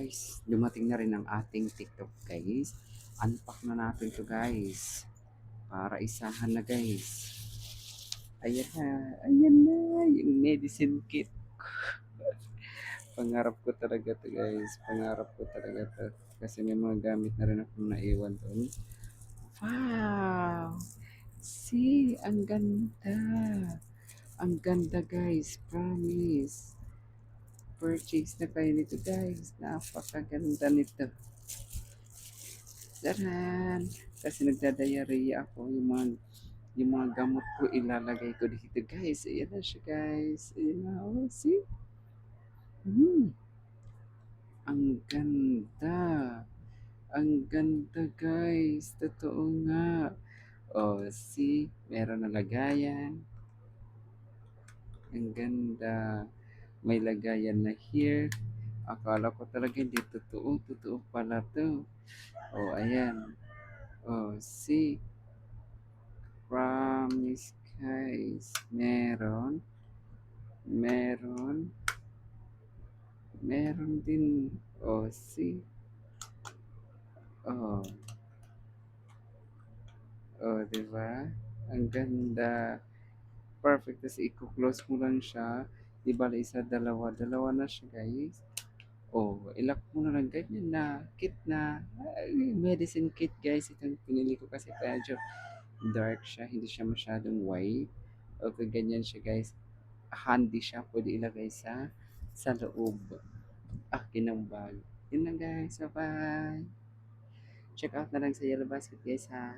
guys, dumating na rin ang ating TikTok guys. Unpack na natin to guys. Para isahan na guys. Ayan na, yung medicine kit. Pangarap ko talaga to guys. Pangarap ko talaga to. Kasi may mga gamit na rin akong naiwan doon. Wow! See, ang ganda. Ang ganda guys, promise. Purchase na kayo nito guys. Napakaganda nito. Taran! Kasi nagdadayariya ako yung mga gamot ko ilalagay ko dito guys. Ayan na siya guys. Ayan na. Oh, see? Hmm. Ang ganda. Ang ganda guys. Totoo nga. Oh, see? Meron na lagayan. Ang ganda. May lagayan na here. Akala ko talaga hindi totoo. Totoo pala to. Oh, ayan. Oh, see? Promise guys. Meron, meron din. Oh, see? Oh, oh, di ba? Ang ganda. Perfect. Tapos i-close mo lang siya. Di ba, isa, dalawa. Dalawa na siya, guys. Oh, ilak mo na lang ganyan na. Kit na. Ay, medicine kit, guys. Itong pinili ko kasi medyo dark siya. Hindi siya masyadong white. Okay, ganyan siya, guys. Handy siya. Pwede ilagay sa loob. Ng bag. Yun lang, guys. Bye-bye. Check out na lang sa Yellow Basket guys ha.